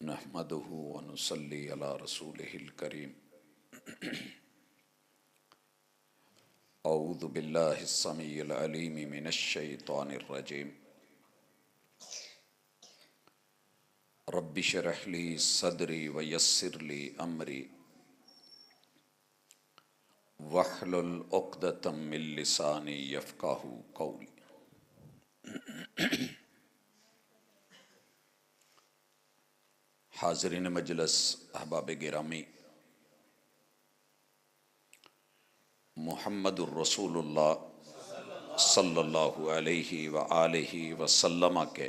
نحمده ونصلي على رسوله الكريم اعوذ بالله السميع العليم من الشيطان الرجيم رب اشرح لي صدري ويسر لي امري واحلل عقدة من لساني يفقهوا قولي۔ حاضرین مجلس، احباب گرامی، محمد الرسول اللہ صلی اللہ علیہ وآلہ وسلم کے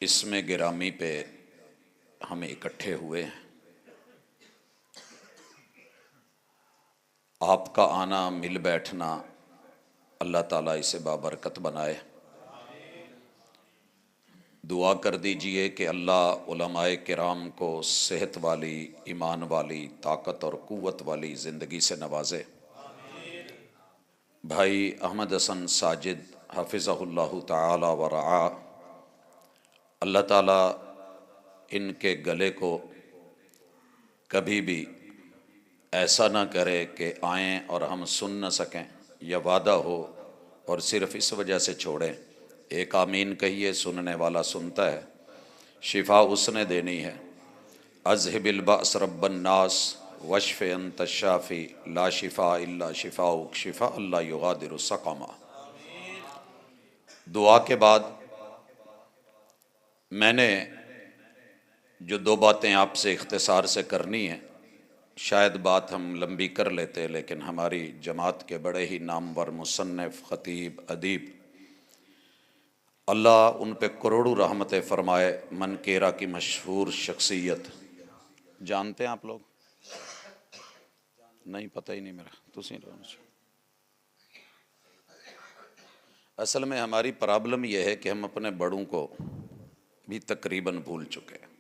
اسم گرامی پہ ہم اکٹھے ہوئے ہیں۔ آپ کا آنا، مل بیٹھنا، اللہ تعالیٰ اسے بابرکت بنائے۔ دعا کر دیجئے کہ اللہ علماء کرام کو صحت والی، ایمان والی، طاقت اور قوت والی زندگی سے نوازے۔ بھائی احمد حسن ساجد حفظہ اللہ تعالی ورعا، اللہ تعالیٰ ان کے گلے کو کبھی بھی ایسا نہ کرے کہ آئیں اور ہم سن نہ سکیں، یا وعدہ ہو اور صرف اس وجہ سے چھوڑیں۔ ایک آمین کہیے، سننے والا سنتا ہے، شفا اس نے دینی ہے۔ اذہب البأس رب الناس واشف انت الشافی لا شفاء الا شفاؤک شفاء لا یغادر سقما۔ دعا کے بعد میں نے جو دو باتیں آپ سے اختصار سے کرنی ہیں، شاید بات ہم لمبی کر لیتے، لیکن ہماری جماعت کے بڑے ہی نامور مصنف، خطیب، ادیب، اللہ ان پہ کروڑوں رحمتیں فرمائے، منکیرا کی مشہور شخصیت، جانتے ہیں آپ لوگ؟ نہیں، پتہ ہی نہیں میرا، اصل میں ہماری پرابلم یہ ہے کہ ہم اپنے بڑوں کو بھی تقریباً بھول چکے ہیں۔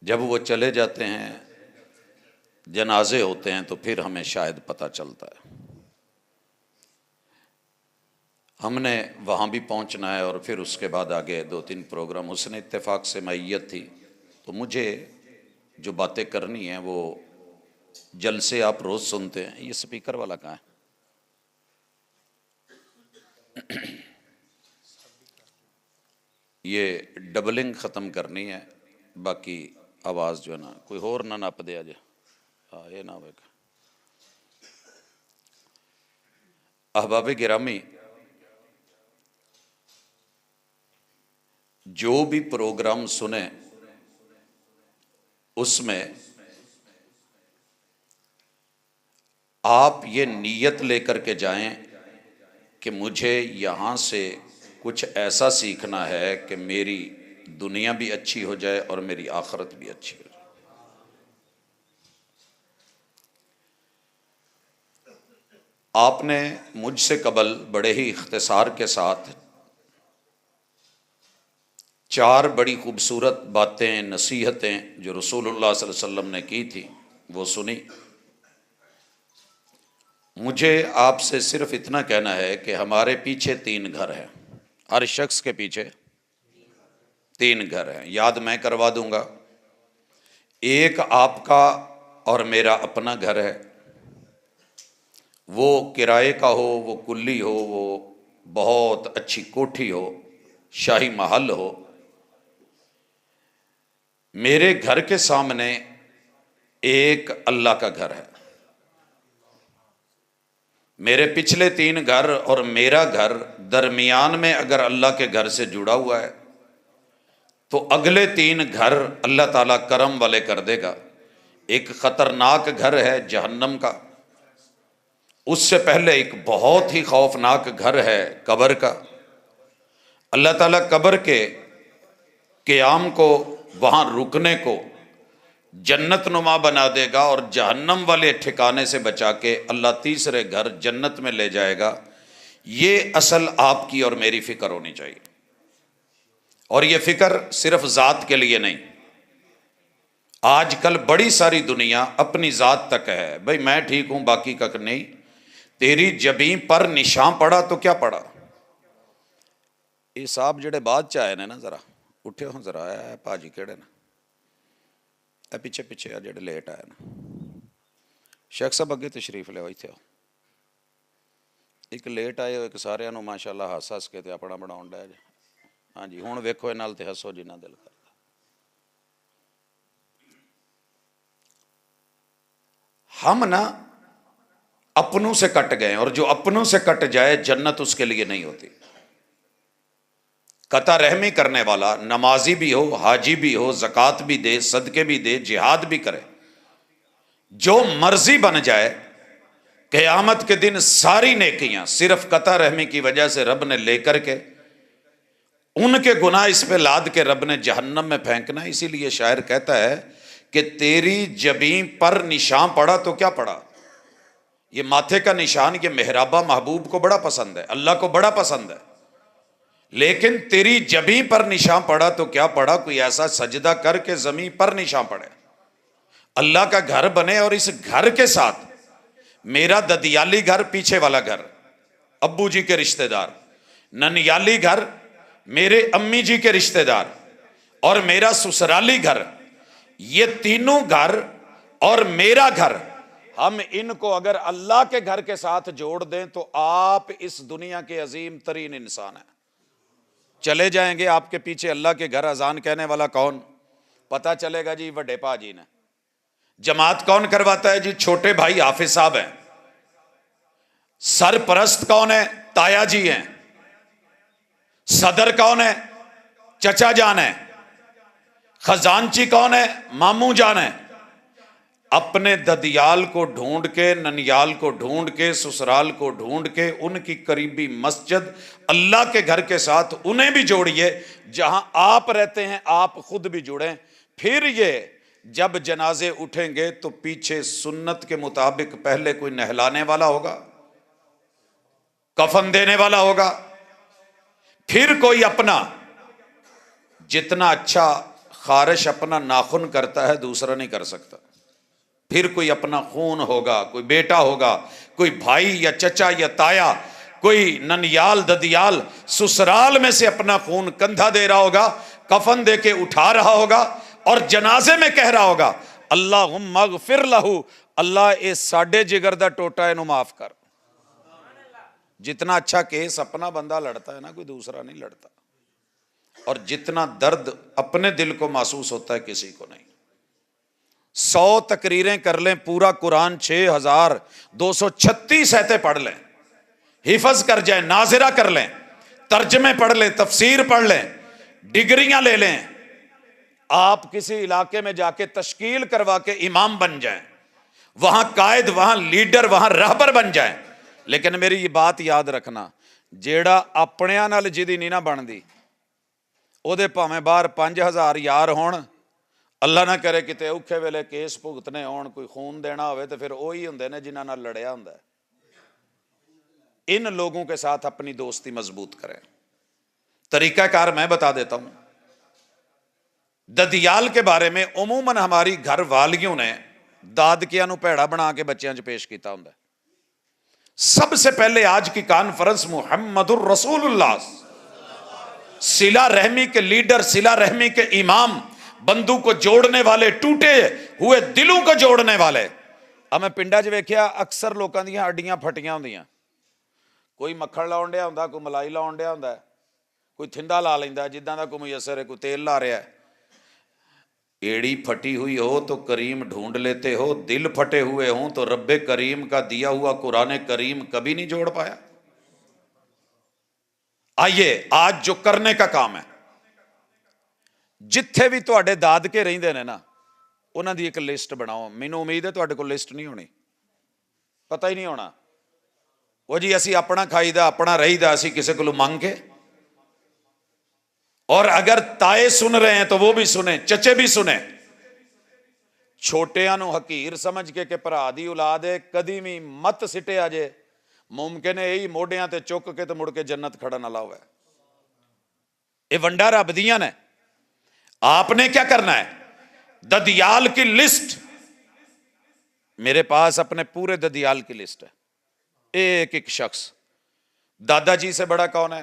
جب وہ چلے جاتے ہیں، جنازے ہوتے ہیں، تو پھر ہمیں شاید پتہ چلتا ہے۔ ہم نے وہاں بھی پہنچنا ہے، اور پھر اس کے بعد آگے 2-3 پروگرام۔ حسن اتفاق سے میت تھی، تو مجھے جو باتیں کرنی ہیں وہ جلسے آپ روز سنتے ہیں۔ یہ سپیکر والا کہاں ہے؟ یہ ڈبلنگ ختم کرنی ہے، باقی آواز جو ہے نا کوئی اور نہ نپ دیا جائے، یہ نہ ہوئے گا۔ احباب گرامی، جو بھی پروگرام سنیں اس میں آپ یہ نیت لے کر کے جائیں کہ مجھے یہاں سے کچھ ایسا سیکھنا ہے کہ میری دنیا بھی اچھی ہو جائے اور میری آخرت بھی اچھی ہو جائے۔ آپ نے مجھ سے قبل بڑے ہی اختصار کے ساتھ 4 بڑی خوبصورت باتیں، نصیحتیں جو رسول اللہ صلی اللہ علیہ وسلم نے کی تھی وہ سنی۔ مجھے آپ سے صرف اتنا کہنا ہے کہ ہمارے پیچھے 3 گھر ہیں، ہر شخص کے پیچھے 3 گھر ہیں۔ یاد میں کروا دوں گا۔ ایک آپ کا اور میرا اپنا گھر ہے، وہ کرائے کا ہو، وہ کلی ہو، وہ بہت اچھی کوٹھی ہو، شاہی محل ہو۔ میرے گھر کے سامنے ایک اللہ کا گھر ہے۔ میرے پچھلے 3 گھر اور میرا گھر درمیان میں اگر اللہ کے گھر سے جڑا ہوا ہے تو اگلے 3 گھر اللہ تعالیٰ کرم والے کر دے گا۔ ایک خطرناک گھر ہے جہنم کا، اس سے پہلے ایک بہت ہی خوفناک گھر ہے قبر کا۔ اللہ تعالیٰ قبر کے قیام کو، وہاں رکنے کو جنت نما بنا دے گا، اور جہنم والے ٹھکانے سے بچا کے اللہ تیسرے گھر جنت میں لے جائے گا۔ یہ اصل آپ کی اور میری فکر ہونی چاہیے، اور یہ فکر صرف ذات کے لیے نہیں۔ آج کل بڑی ساری دنیا اپنی ذات تک ہے، بھئی میں ٹھیک ہوں باقی کا نہیں۔ تیری جبیں پر نشان پڑا تو کیا پڑا؟ یہ صاحب جڑے بعد چ آئے نے نا ذرا اٹھے ہو ذرا پاجی کہڑے نا اے پیچھے پیچھے آ جڑے لیٹ آئے نا شیخ صاحب اگے تشریف لے اتنے ایک لیٹ آئے ایک سارے ماشاء اللہ ہس ہس کے اپنا بنا ڈیا جی ہاں جی ہوں ویکو یہ ہسو جنہ دل کرتا ہم نا اپنوں سے کٹ گئے اور جو اپنوں سے کٹ جائے جنت اس کے لیے نہیں ہوتی. قطع رحمی کرنے والا نمازی بھی ہو حاجی بھی ہو زکوٰۃ بھی دے صدقے بھی دے جہاد بھی کرے جو مرضی بن جائے قیامت کے دن ساری نیکیاں صرف قطع رحمی کی وجہ سے رب نے لے کر کے ان کے گناہ اس پہ لاد کے رب نے جہنم میں پھینکنا. اسی لیے شاعر کہتا ہے کہ تیری جبیں پر نشان پڑا تو کیا پڑا. یہ ماتھے کا نشان یہ محرابہ محبوب کو بڑا پسند ہے اللہ کو بڑا پسند ہے لیکن تیری جبیں پر نشان پڑا تو کیا پڑا. کوئی ایسا سجدہ کر کے زمین پر نشان پڑے اللہ کا گھر بنے اور اس گھر کے ساتھ میرا ددیالی گھر پیچھے والا گھر ابو جی کے رشتہ دار ننیالی گھر میرے امی جی کے رشتہ دار اور میرا سسرالی گھر یہ تینوں گھر اور میرا گھر ہم ان کو اگر اللہ کے گھر کے ساتھ جوڑ دیں تو آپ اس دنیا کے عظیم ترین انسان ہیں. چلے جائیں گے آپ کے پیچھے اللہ کے گھر اذان کہنے والا کون پتہ چلے گا جی وڈے پا جی نے. جماعت کون کرواتا ہے جی چھوٹے بھائی حافظ صاحب ہیں. سرپرست کون ہے تایا جی ہیں. صدر کون ہے چچا جان ہے. خزانچی کون ہے ماموں جان ہے. اپنے ددیال کو ڈھونڈ کے ننیال کو ڈھونڈ کے سسرال کو ڈھونڈ کے ان کی قریبی مسجد اللہ کے گھر کے ساتھ انہیں بھی جوڑیے جہاں آپ رہتے ہیں آپ خود بھی جڑیں. پھر یہ جب جنازے اٹھیں گے تو پیچھے سنت کے مطابق پہلے کوئی نہلانے والا ہوگا کفن دینے والا ہوگا پھر کوئی اپنا جتنا اچھا خارش اپنا ناخن کرتا ہے دوسرا نہیں کر سکتا. پھر کوئی اپنا خون ہوگا کوئی بیٹا ہوگا کوئی بھائی یا چچا یا تایا کوئی ننیال ددیال سسرال میں سے اپنا خون کندھا دے رہا ہوگا کفن دے کے اٹھا رہا ہوگا اور جنازے میں کہہ رہا ہوگا اللہم اغفر لہو اللہ اے ساڈے جگر دا ٹوٹا اینو معاف کر. جتنا اچھا کیس اپنا بندہ لڑتا ہے نا کوئی دوسرا نہیں لڑتا اور جتنا درد اپنے دل کو محسوس ہوتا ہے کسی کو نہیں. 100 تقریریں کر لیں پورا قرآن 6236 ایتیں پڑھ لیں حفظ کر جائیں ناظرہ کر لیں ترجمے پڑھ لیں تفسیر پڑھ لیں ڈگریاں لے لیں آپ کسی علاقے میں جا کے تشکیل کروا کے امام بن جائیں وہاں قائد وہاں لیڈر وہاں رہبر بن جائیں لیکن میری یہ بات یاد رکھنا جیڑا اپنیاں نال جدی نہیں نہ بندی او دے پاویں باہر 5000 یار ہون اللہ نہ کرے کتے اوکھے ویلے کیس بھگتنے ہون کوئی خون دینا ہوئے تو پھر وہی ہوندے نے جنہاں نال لڑیا ہوندا ہے. ان لوگوں کے ساتھ اپنی دوستی مضبوط کریں. طریقہ کار میں بتا دیتا ہوں. ددیال کے بارے میں عموماً ہماری گھر والیوں نے دادکیاں نو پیڑا بنا کے بچیاں چ پیش کیتا ہوندا ہے. سب سے پہلے آج کی کانفرنس محمد الرسول اللہ صلہ رحمی کے لیڈر صلہ رحمی کے امام بندوں کو جوڑنے والے ٹوٹے ہوئے دلوں کو جوڑنے والے. اب میں پنڈا چ ویکھیا اکثر لوکاں دیاں ہڈیاں پھٹیاں ہوندیاں کوئی مکھن لاؤن ڈیا ہوندا کوئی ملائی لاؤن ڈیا ہوندا کوئی تھندا لا لیندا جداں دا کوئی میسر ہے کوئی تیل لا رہا ہے. ایڑی پھٹی ہوئی ہو تو کریم ڈھونڈ لیتے ہو دل پھٹے ہوئے ہوں تو رب کریم کا دیا ہوا قرآن کریم کبھی نہیں جوڑ پایا. آئیے آج جو کرنے کا کام ہے جتھے بھی تواڈے دادکے رہندے نے نا انہاں دی ایک لسٹ بناؤ. مینوں امید ہے تواڈے کول لسٹ نہیں ہونی پتہ ہی نہیں ہونا وہ جی اسی اپنا کھائی دا اپنا رہی دا اسی کسے کولوں مانگ کے. اور اگر تائے سن رہے ہیں تو وہ بھی سنیں چچے بھی سنیں. چھوٹیاں نو حقیر سمجھ کے کہ بھرا دی اولاد ہے کدی بھی مت سٹے آجے ممکن ہے یہی موڈیاں تے چک کے تو مڑ کے جنت کھڑا نہ لاؤ ہے. یہ ونڈا رب دیاں نے. آپ نے کیا کرنا ہے ددیال کی لسٹ میرے پاس اپنے پورے ددیال کی لسٹ ہے ایک ایک شخص. دادا جی سے بڑا کون ہے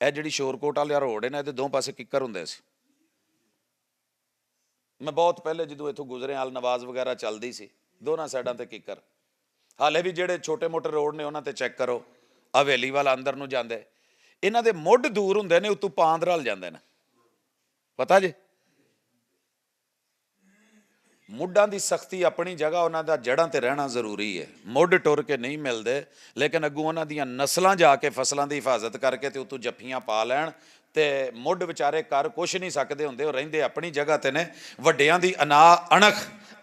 ਇਹ ਜਿਹੜੀ ਸ਼ੋਰਕੋਟ ਵਾਲਾ ਰੋਡ ਹੈ ਨਾ, ਇਹਦੇ ਦੋ ਪਾਸੇ ਕਿੱਕਰ ਹੁੰਦੇ ਸੀ। ਮੈਂ ਬਹੁਤ ਪਹਿਲੇ ਜਦੋਂ ਇੱਥੋਂ ਗੁਜ਼ਰਿਆ, ਹਾਲ ਨਵਾਜ਼ ਵਗੈਰਾ ਚੱਲਦੀ ਸੀ, ਦੋਨਾਂ ਸਾਈਡਾਂ ਤੇ ਕਿੱਕਰ। ਹਾਲੇ ਵੀ ਜਿਹੜੇ ਛੋਟੇ ਮੋਟੇ ਰੋਡ ਨੇ ਉਹਨਾਂ ਤੇ ਚੈੱਕ ਕਰੋ, ਹਵੇਲੀ ਵਾਲਾ ਅੰਦਰ ਨੂੰ ਜਾਂਦੇ, ਇਹਨਾਂ ਦੇ ਮੁੱਢ ਦੂਰ ਹੁੰਦੇ ਨੇ, ਉਤੋਂ ਪਾਂਦ ਰਲ ਜਾਂਦੇ ਨੇ, ਪਤਾ ਜੀ। ਮੁੱਢਾਂ ਦੀ ਸਖਤੀ ਆਪਣੀ ਜਗ੍ਹਾ, ਉਹਨਾਂ ਦਾ ਜੜ੍ਹਾਂ ਤੇ ਰਹਿਣਾ ਜ਼ਰੂਰੀ ਹੈ। ਮੁੱਢ ਟੁਰ ਕੇ ਨਹੀਂ ਮਿਲਦੇ, ਲੇਕਿਨ ਅੱਗੋਂ ਉਹਨਾਂ ਦੀਆਂ ਨਸਲਾਂ ਜਾ ਕੇ ਫਸਲਾਂ ਦੀ ਹਿਫਾਜ਼ਤ ਕਰਕੇ ਤੇ ਉਤੋਂ ਜੱਫੀਆਂ ਪਾ ਲੈਣ, ਤੇ ਮੁੱਢ ਵਿਚਾਰੇ ਕਰ ਕੁਛ ਨਹੀਂ ਸਕਦੇ ਹੁੰਦੇ, ਉਹ ਰਹਿੰਦੇ ਆਪਣੀ ਜਗ੍ਹਾ ਤੇ ਨੇ। ਵੱਡਿਆਂ ਦੀ ਅਣਖ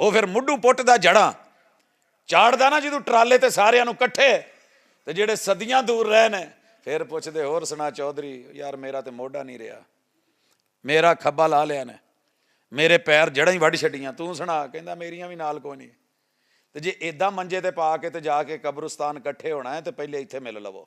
ਉਹ ਫਿਰ ਮੁੱਢੋਂ ਪੁੱਟਦਾ ਜੜਾਂ ਚਾੜਦਾ ਨਾ ਜਦੋਂ ਟਰਾਲੇ ਤੇ ਸਾਰਿਆਂ ਨੂੰ ਇਕੱਠੇ, ਤੇ ਜਿਹੜੇ ਸਦੀਆਂ ਦੂਰ ਰਹੇ ਨੇ ਫਿਰ ਪੁੱਛਦੇ ਹੋਰ ਸੁਣਾ ਚੌਧਰੀ, ਯਾਰ ਮੇਰਾ ਤੇ ਮੋਢਾ ਨਹੀਂ ਰਿਹਾ, ਮੇਰਾ ਖੱਬਾ ਲਾ ਲਿਆ ਨੇ, ਮੇਰੇ ਪੈਰ ਜੜਾਂ ਹੀ ਵੱਢ ਛੱਡੀਆਂ, ਤੂੰ ਸੁਣਾ। ਕਹਿੰਦਾ ਮੇਰੀਆਂ ਵੀ ਨਾਲ ਕੋਈ ਨਹੀਂ। ਤੇ ਜੇ ਇਦਾਂ ਮੰਜੇ ਤੇ ਪਾ ਕੇ ਤੇ ਜਾ ਕੇ ਕਬਰਸਤਾਨ ਇਕੱਠੇ ਹੋਣਾ ਹੈ, ਤੇ ਪਹਿਲੇ ਇੱਥੇ ਮਿਲ ਲਵੋ।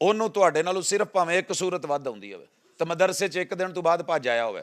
ਉਹਨੂੰ ਤੁਹਾਡੇ ਨਾਲੋਂ ਸਿਰਫ ਭਾਵੇਂ ਇੱਕ ਸੂਰਤ ਵੱਧ ਆਉਂਦੀ ਹੋਵੇ ਤੇ ਮਦਰਸੇ 'ਚ ਇੱਕ ਦਿਨ ਤੋਂ ਬਾਅਦ ਭੱਜ ਆਇਆ ਹੋਵੇ,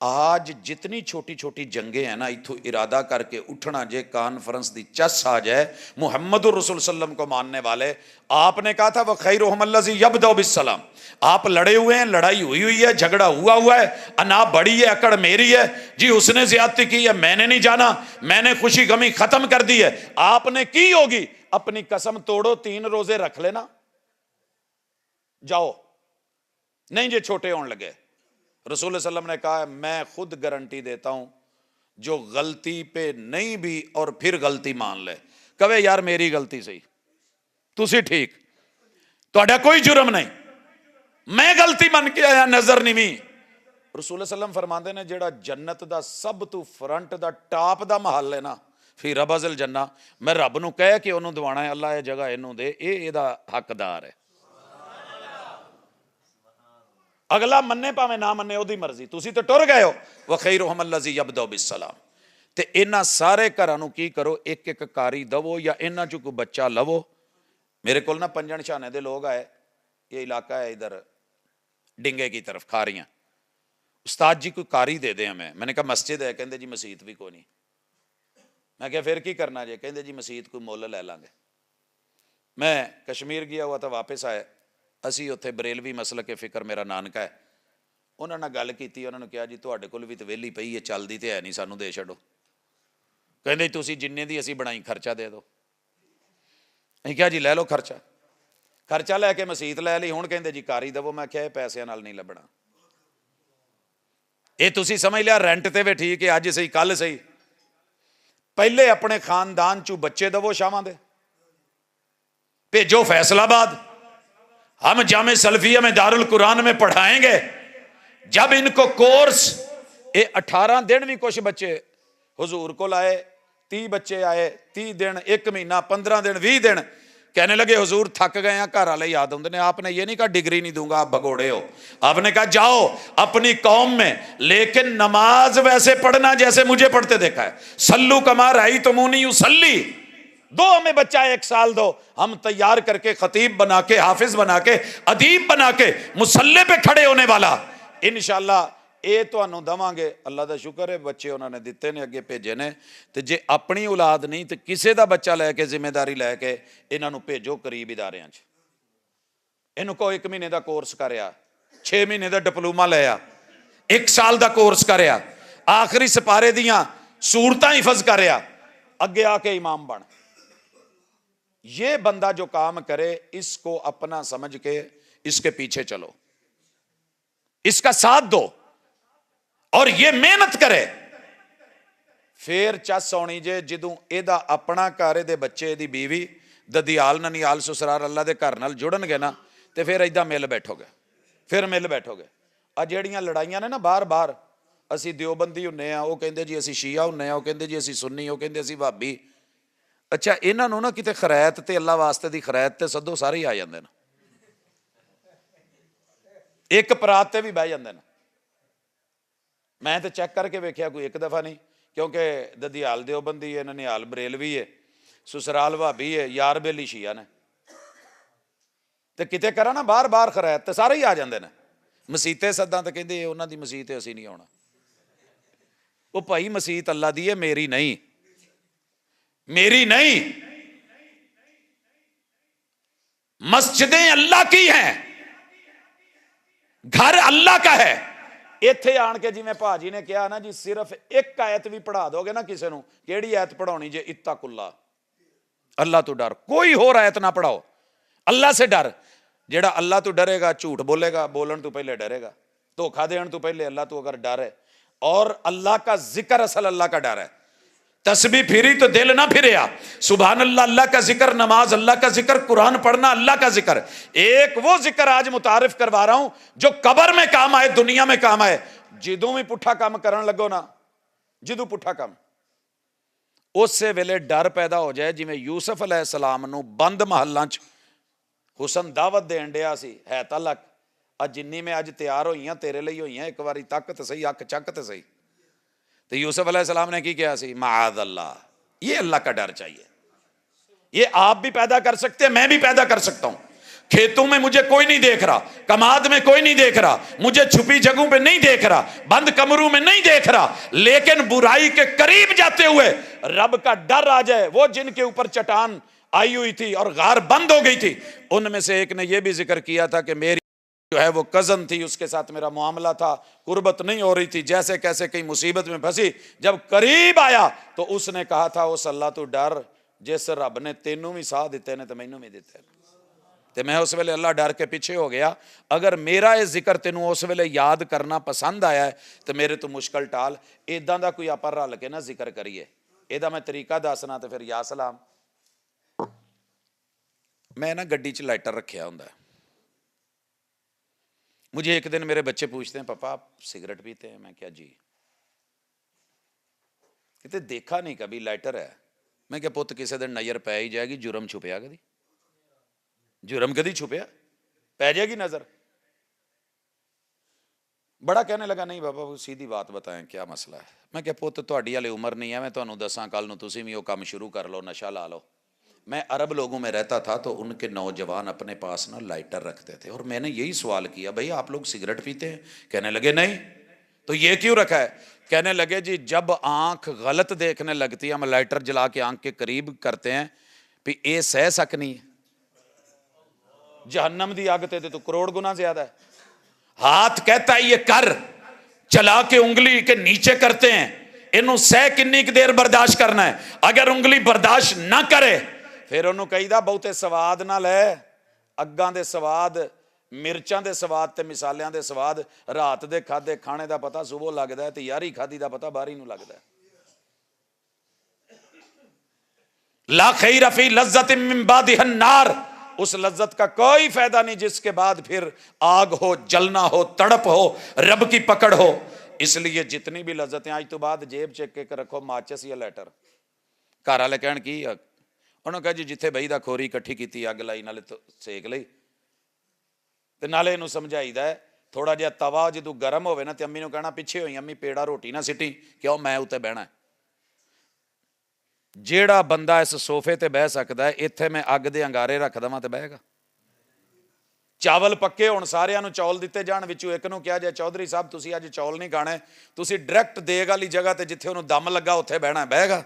آج جتنی چھوٹی چھوٹی جنگیں ہیں نا اتھو ارادہ کر کے اٹھنا جے کانفرنس دی چس آ جائے محمد الرسول صلی اللہ علیہ وسلم کو ماننے والے. آپ نے کہا تھا وَخَيْرُهُمَ الَّذِي يَبْدَأُ بِالسَّلَامِ. آپ لڑے ہوئے ہیں, لڑائی ہوئی ہے, جھگڑا ہوا ہے, انا بڑی ہے, اکڑ میری ہے جی, اس نے زیادتی کی ہے, میں نے نہیں جانا, میں نے خوشی غمی ختم کر دی ہے. آپ نے کی ہوگی, اپنی قسم توڑو, 3 روزے رکھ لینا, جاؤ, نہیں جی چھوٹے ہون لگے. رسول اللہ علیہ وسلم نے کہا میں خود گارنٹی دیتا ہوں جو غلطی پہ نہیں بھی اور پھر غلطی مان لے, کہے یار میری غلطی صحیح, تسی ٹھیک, تہاڈا کوئی جرم نہیں, میں غلطی من کے آیا, نظر نہیں بھی. رسول اللہ علیہ وسلم فرماندے نے جیڑا جنت دا سب تو front the top the Mahal ہے نا, فی ربض الجنہ, میں رب نو کہہ کے انہوں دوانا ہے اللہ یہ جگہ انہوں دے, اے دا حقدار ہے. اگلا مننے پاویں نہ مننے او دی مرضی, تسی تو ٹر گئے ہو. وَخَيْرُهُمَ الَّذِي يَبْدَأُ بِالسَّلَامِ. تے انہاں سارے گھراں نو کی کرو, ایک ایک کاری دو یا انہاں چوں کوئی بچہ لو. میرے کول نا پنجن شانے دے لوگ آئے, یہ علاقہ ہے ادھر ڈنگے کی طرف کھاریاں, استاد جی کوئی کاری دے دیں ہمیں. میں نے کہا مسجد ہے, کہندے جی مسجد بھی کوئی نہیں. میں کہا پھر کی کرنا جی, کہندے جی مسجد کوئی مول لے لیں گے. میں کشمیر گیا ہوا تھا, واپس آئے, اسی اتنے بریلوی مسلک فکر میرا نانکا ہے, انہوں نے گل کی, انہوں نے کہا جی تواڈے کول بھی تو ویلی پئی ہے, چلدی تے ہے نہیں, سانو دے چھڈو. کہندے تسی جننے دی اسی بنائی خرچہ دے دو. ایں کہا جی لے لو خرچہ, خرچہ لے کے مسیت لے لی. ہن کہندے جی کاری دو. میں کہا پیسے نال نہیں لبنا, اے تسی سمجھ لیا رینٹ تے وے ٹھیک ہے, اج صحیح کل صحیح. پہلے اپنے خاندان چوں بچے دو شاواں دے, بھیجو فیصل آباد, ہم جامع سلفیہ میں دارالقرآن میں پڑھائیں گے. جب ان کو کورس 18 دن بھی کچھ بچے حضور کو لائے, 30 بچے آئے, 30 دن, 1 مہینہ, 15 دن, 20 دن, کہنے لگے حضور تھک گئے ہیں, گھر والے یاد آتے ہیں. آپ نے یہ نہیں کہا ڈگری نہیں دوں گا آپ بھگوڑے ہو, آپ نے کہا جاؤ اپنی قوم میں, لیکن نماز ویسے پڑھنا جیسے مجھے پڑھتے دیکھا ہے. سلو کما رأیتمونی اصلی, دو ہمیں بچہ 1 سال دو, ہم تیار کر کے خطیب بنا کے, حافظ بنا کے, ادیب بنا کے, مصلے پہ کھڑے ہونے والا انشاءاللہ اے تانوں دواں گے. اللہ دا شکر ہے بچے انہوں نے دیتے نے, اگے بھیجے نے. تے جے اپنی اولاد نہیں تے کسے دا بچہ لے کے ذمہ داری لے کے انہاں نوں بھیجو قریب اداریاں چ. انہوں کو 1 مہینے دا کورس کریا, 6 مہینے دا ڈپلوما لیا, 1 سال دا کورس کریا, آخری سپارے دیاں سورتاں حفظ کریا, اگے آ کے امام بن. یہ بندہ جو کام کرے اس کو اپنا سمجھ کے اس کے پیچھے چلو, اس کا ساتھ دو, اور یہ محنت کرے. پھر چس ہونی جے جدوں ایدا اپنا گھر دے بچے دی بیوی ددیال ننیال سسرال اللہ دے گھر نال جڑن گے نا, تے پھر ایدا مل بیٹھو گے, پھر مل بیٹھو گے. آ جیڑیاں لڑائیاں نے نا باہر باہر, اسی دیوبندی ہونے ہیں, وہ کہندے جی اسی شیعہ ہونے ہیں, وہ کہندے جی اسی سنی, وہ کہندے اسی وہابی. اچھا انہاں نوں نا کتے خرائط تے اللہ واسطے دی خرائط تے سدو سارے ہی آ جاندے نا, ایک پرات تے بھی بہ جاندے نا. میں تے چیک کر کے ویکھیا کوئی 1 دفعہ نہیں, کیونکہ ددیال دیوبندی ہے, ننیال بریلوی ہے, سسرال بھابی ہے, یار بیلی شیعہ نے, تے کتے کرا نا باہر باہر خرائط تے سارے ہی آ جاندے نا. مسیتے سداں تے کہندے انہاں دی مسیت اسی نہیں آਉਣਾ. وہ بھائی مسیت اللہ دی ہے, میری نہیں, میری نہیں. مسجدیں اللہ کی ہیں, گھر اللہ کا ہے. ایتھے آن کے جی میں پاجی نے کہا نا جی صرف 1 آیت بھی پڑھا دو گے نا کسے نو, کیڑی آیت پڑھاونی جے, اتق اللہ, اللہ تو ڈر. کوئی اور آیت نہ پڑھاؤ, اللہ سے ڈر. جیڑا اللہ تو ڈرے گا جھوٹ بولے گا, بولن تو پہلے ڈرے گا, دھوکھا دین تو پہلے اللہ تو اگر ڈر ہے. اور اللہ کا ذکر اصل اللہ کا ڈر ہے. تسبیح پھری تو دل نہ پھریا, سبحان اللہ اللہ کا ذکر, نماز اللہ کا ذکر, قرآن پڑھنا اللہ کا ذکر. ایک وہ ذکر آج متعارف کروا رہا ہوں جو قبر میں کام آئے, دنیا میں کام آئے. جدوں بھی پٹھا کام کرن لگو نا, جدوں پٹھا کام, اس سے ویلے ڈر پیدا ہو جائے. جی میں یوسف علیہ السلام نو بند محلاں چ حسن دعوت دین ڈیا سی, ہے تلک اج جنی میں اج تیار ہوئی ہیں تیرے لئی ہوئی ہیں, ایک واری تک تے صحیح, اک چک تے صحیح. تو یوسف علیہ السلام نے کی کیا سی, معاذ اللہ. یہ اللہ کا ڈر چاہیے. یہ آپ بھی پیدا کر سکتے ہیں, میں بھی پیدا کر سکتا ہوں. کھیتوں میں مجھے کوئی نہیں دیکھ رہا, کماد میں کوئی نہیں دیکھ رہا, مجھے چھپی جگہوں پہ نہیں دیکھ رہا, بند کمروں میں نہیں دیکھ رہا, لیکن برائی کے قریب جاتے ہوئے رب کا ڈر آ جائے. وہ جن کے اوپر چٹان آئی ہوئی تھی اور غار بند ہو گئی تھی, ان میں سے ایک نے یہ بھی ذکر کیا تھا کہ میری جو ہے وہ کزن تھی, اس کے ساتھ میرا معاملہ تھا, قربت نہیں ہو رہی تھی, جیسے کیسے کہیں مصیبت میں پھنسی, جب قریب آیا تو اس نے کہا تھا اس اللہ تو ڈر جس رب نے تینوں بھی ساتھ دیتے نے تو مینوں بھی دیتے. تو میں اس ویلے اللہ ڈر کے پیچھے ہو گیا. اگر میرا یہ ذکر تینوں اس ویلے یاد کرنا پسند آیا ہے تو میرے تو مشکل ٹال, ایداں دا کوئی آپا رل کے نہ ذکر کریے. ایداں میں طریقہ دسنا تو پھر یا سلام. میں نا گڈی چ لائٹر رکھیا ہوندا ہے. مجھے ایک دن میرے بچے پوچھتے ہیں پاپا آپ سگریٹ پیتے ہیں؟ میں کیا جی. کہتے دیکھا نہیں کبھی لائٹر ہے. میں کہ پوت کسی دن نظر پی ہی جائے گی, جرم چھپیا کدی, جرم کدی چھپیا, پی جائے گی نظر. بڑا کہنے لگا نہیں بابا وہ سیدھی بات بتائیں کیا مسئلہ ہے. میں کہ پوت تہاڈی ہلے عمر نہیں ہے, میں تمہیں دساں کل نو تسی بھی وہ کام شروع کر لو, نشہ لا لو. میں عرب لوگوں میں رہتا تھا تو ان کے نوجوان اپنے پاس نا لائٹر رکھتے تھے, اور میں نے یہی سوال کیا بھئی آپ لوگ سگریٹ پیتے ہیں؟ کہنے لگے نہیں. تو یہ کیوں رکھا ہے؟ کہنے لگے جی جب آنکھ غلط دیکھنے لگتی ہے ہم لائٹر جلا کے آنکھ کے قریب کرتے ہیں, بھی اے سہ سکنی ہے, جہنم دی آگ تے تو کروڑ گنا زیادہ ہے. ہاتھ کہتا ہے یہ کر, چلا کے انگلی کے نیچے کرتے ہیں, انہوں سہ کنی کی دیر برداشت کرنا ہے. اگر انگلی برداشت نہ کرے پھر انہوں کہی دا بہتے سواد نہ لے, اگاں دے سواد, مرچاں دے سواد تے مسالیاں دے سواد رات دے کھادے کھانے دا پتہ صبح لگدا ہے تے یاری کھادی دا پتہ باری نو لگدا ہے. لا خیر فی لذت من بعدها النار, اس لذت کا کوئی فائدہ نہیں جس کے بعد پھر آگ ہو, جلنا ہو, تڑپ ہو, رب کی پکڑ ہو. اس لیے جتنی بھی لذتیں آج تو بعد جیب چیک کے رکھو ماچس یا لیٹر. گھر والے کہن کی انہوں کہا جی جتھے بئی دا کھوری کٹھی کیتی اگ لائی نالے تو سیک لئی تے نالے انہوں سمجھائی دا ہے تھوڑا جہا توا جدو گرم ہوئے نا تے امی نو کہنا پیچھے ہوئی امی پیڑا روٹی نہ سٹی, کیوں میں اوتے بہنا ہے. جیڑا بندہ اس صوفے تے بہ سکدا ہے ایتھے میں اگ دے انگارے رکھ دواں تے بہے گا. چاول پکے ہون سارے نو چول دیتے جان, وچوں ایک نو کہا جائے چودھری صاحب تسی اج چول نہیں کھانے, تسی ڈائریکٹ دیگ والی جگہ تے جتھے انہوں دم لگا اوتھے بہنا ہے, بہے گا.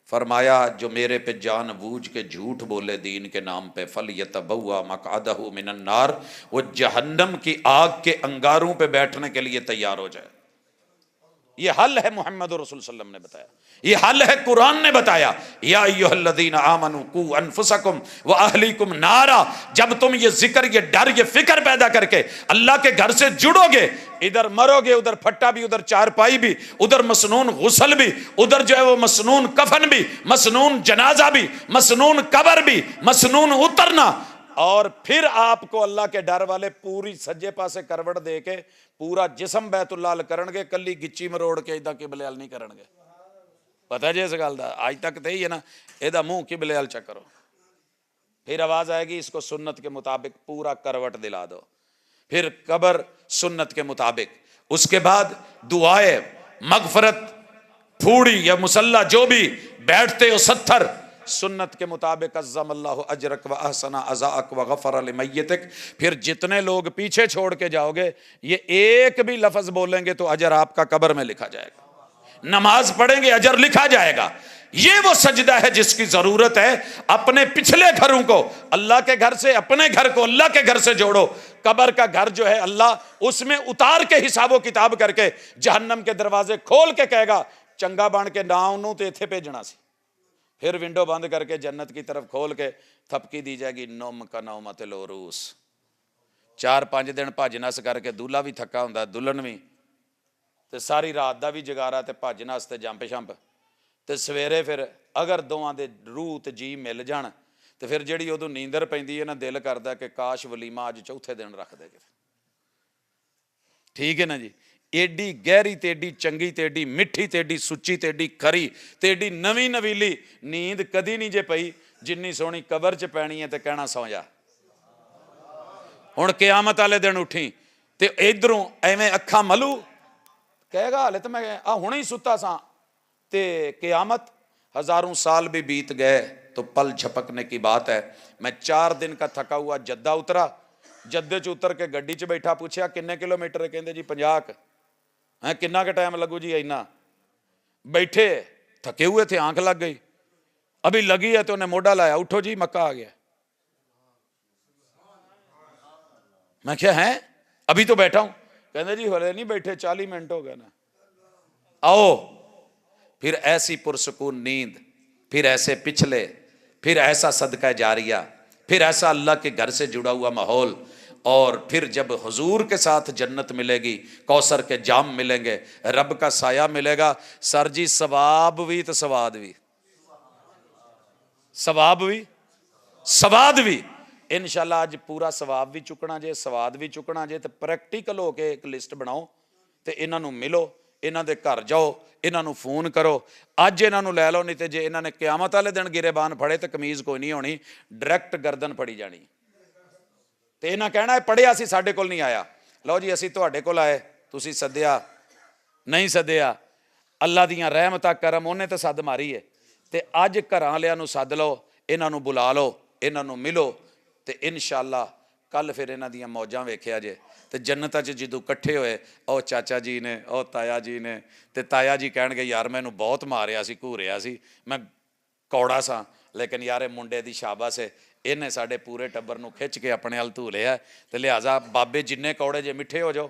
فرمایا جو میرے پہ جان بوجھ کے جھوٹ بولے دین کے نام پہ فَلْيَتَبَوَّأْ مَقْعَدَهُ مِنَ النَّارِ, وہ جہنم کی آگ کے انگاروں پہ بیٹھنے کے لیے تیار ہو جائے. یہ حل ہے محمد رسول صلی اللہ علیہ وسلم نے بتایا, یہ حل ہے قرآن نے بتایا. یا ایھا الذین آمنوا قوا انفسکم واہلیکم نارا, جب تم یہ ذکر, یہ ڈر, یہ فکر پیدا کر کے اللہ کے گھر سے جڑو گے, ادھر مرو گے, ادھر پھٹا بھی, ادھر چارپائی بھی, ادھر مسنون غسل بھی, ادھر جو ہے وہ مسنون کفن بھی, مسنون جنازہ بھی, مسنون قبر بھی, مسنون اترنا, اور پھر آپ کو اللہ کے ڈر والے پوری سجے پاسے کروٹ دے کے پورا جسم بیت اللہ کرن گے, کلی گچی مروڑ کے ادھا قبلے ال نہیں کرن گے. پتہ جی اس گل دا آج تک تو ہی ہے نا, یہ منہ قبلے ال چکرو, پھر آواز آئے گی اس کو سنت کے مطابق پورا کروٹ دلا دو, پھر قبر سنت کے مطابق, اس کے بعد دعائے مغفرت, پھوڑی یا مصلی جو بھی بیٹھتے ہو 70 سنت کے مطابق, عظم اللہ اجرک و احسن عزاءک و غفر لمیتک. پھر جتنے لوگ پیچھے چھوڑ کے جاؤ گے یہ ایک بھی لفظ بولیں گے تو اجر آپ کا قبر میں لکھا جائے گا, نماز پڑھیں گے اجر لکھا جائے گا. یہ وہ سجدہ ہے جس کی ضرورت ہے. اپنے پچھلے گھروں کو اللہ کے گھر سے, اپنے گھر کو اللہ کے گھر سے جوڑو. قبر کا گھر جو ہے اللہ اس میں اتار کے حساب و کتاب کر کے جہنم کے دروازے کھول کے کہے گا چنگا بن کے نہ انہوں تے ایتھے بھیجنا سی. پھر ونڈو بند کر کے جنت کی طرف کھول کے تھپکی دی جائے گی, نوم کا نومت العروس. 4-5 دن بھج نس کر کے دولہا بھی تھکا ہوندا, دلہن بھی, تے ساری رات دا بھی جگارا تے بھج نس تے جمپ شمپ, تے سویرے پھر اگر دوواں دے روح تے جی مل جان تے پھر جڑی ادوں نیندر پیندی ہے نا, دل کردا کہ کاش ولیمہ اج چوتھے دن رکھ دے. ٹھیک ہے نا جی. ایڈی گہری تے ایڈی چنگی تے ایڈی مٹھی تے ایڈی سچی تے ایڈی کھری تے ایڈی نویں نویلی نیند کدی نہیں جے پئی جنی سونی قبر چ پینی ہے تے کہنا سو جا. ہن قیامت والے دن اٹھی تے ادھروں ایویں اکھاں ملو کہے گا ہلے تے میں ہنے ہی ستا ساں, تے قیامت ہزاروں سال بھی بیت گئے تو پل جھپکنے کی بات ہے۔ میں 4 دن کا تھکا ہوا جدہ اترا، جدے چ اتر کے گڈی چ بیٹھا، پوچھا کنے کلومیٹر ہے؟ کہندے جی 50 ہیں۔ کنا کا ٹائم لگو جی؟ اینا۔ بیٹھے تھکے ہوئے تھے، آنکھ لگ گئی، ابھی لگی ہے تو انہیں موڈا لایا، اٹھو جی مکہ آ گیا۔ میں کیا ہے ابھی تو بیٹھا ہوں؟ کہندے جی ہلے نہیں بیٹھے، 40 منٹ ہو گئے نا۔ آؤ پھر ایسی پرسکون نیند، پھر ایسے پچھلے، پھر ایسا صدقہ جاریہ، پھر ایسا اللہ کے گھر سے جڑا ہوا ماحول، اور پھر جب حضور کے ساتھ جنت ملے گی، کوثر کے جام ملیں گے، رب کا سایہ ملے گا۔ سر جی ثواب بھی تو سواد بھی، ثواب بھی سواد بھی انشاءاللہ۔ اج پورا ثواب بھی چکنا جے، سواد بھی چکنا جے، تو پریکٹیکل ہو کے ایک لسٹ بناؤ تے انہاں نوں ملو، انہاں دے گھر جاؤ، انہاں نوں فون کرو، اج انہاں نوں لے لو، نہیں تے جے انہاں نے قیامت والے دن گریبان پھڑے تے قمیض کوئی نہیں ہونی، ڈائریکٹ گردن پھڑی جانی تے انہاں کہنا ہے پڑھیا سی ساڈے کول نہیں آیا۔ لو جی اسی تواڈے کول آئے، تسی سدیا نہیں سدیا، اللہ دیاں رحمتاں کرم انہیں تے سد ماری ہے، تے اج گھراں والےاں نوں سد لو، انہاں نوں بلا لو، انہاں نوں ملو، تے انشاءاللہ کل پھر انہاں دیاں موجاں ویکھیا جے۔ تے جنت چ جدوں کٹھے ہوئے، او چاچا جی نے، او تایا جی نے، تے تایا جی کہن گے یار مینوں بہت ماریا سی، گھوریا سی، میں کوڑا سا، لیکن یار منڈے دی شاباش ہے، انہیں ساڈے پورے ٹبر نوں کھچ کے اپنے ال دھولیا، تے لہٰذا بابے جننے کوڑے جے میٹھے ہو جاؤ،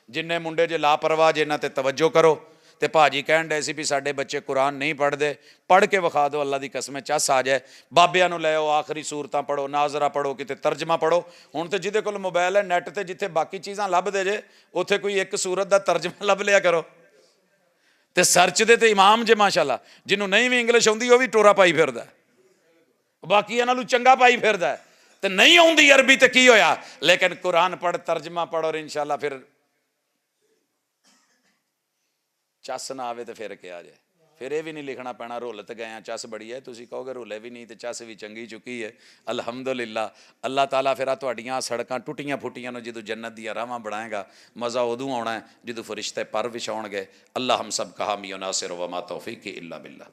جننے منڈے جے لاپرواہ جے انہاں تے توجہ کرو۔ تے بھاجی کہن ڈے سی بھی ساڈے بچے قرآن نہیں پڑھ دے، پڑھ کے وکھا دو، اللہ دی قسم چس آ جائے۔ بابیاں نوں لے آؤ، آخری سورتاں پڑھو، ناظرہ پڑھو، کتے ترجمہ پڑھو۔ ہن تے جہدے کول موبائل ہے، نیٹ تے جتھے باقی چیزاں لب دے جے، اوتھے کوئی ایک سورت دا ترجمہ لب لیا کرو، تے سرچ دے تے امام جے ماشاءاللہ، جنوں نہیں بھی انگلش آؤندی وہ بھی ٹورا پائی پھردا ہے، باقیاں نالوں چنگا پائی پھردا ہے۔ تے نہیں آؤندی عربی تے کی ہویا، لیکن قرآن پڑھ، ترجمہ پڑھ، اور انشاءاللہ پھر چس نہ آوے تو پھر کیا جائے، پھر یہ بھی نہیں لکھنا پینا رول تے گئے ہیں چس بڑی ہے، تسی کہو گے رولے بھی نہیں تے چس بھی چنگی چکی ہے۔ الحمدللہ اللہ تعالیٰ پھر تہاڈیاں سڑکاں ٹوٹیاں پھٹیاں نوں جدوں جنت دیا راہواں بنائے گا، مزہ ادوں آنا ہے جدوں فرشتے پر وچھاؤن گے۔ اللہ ہم سب کا حامی و ناصر، وما توفیقی الا باللہ۔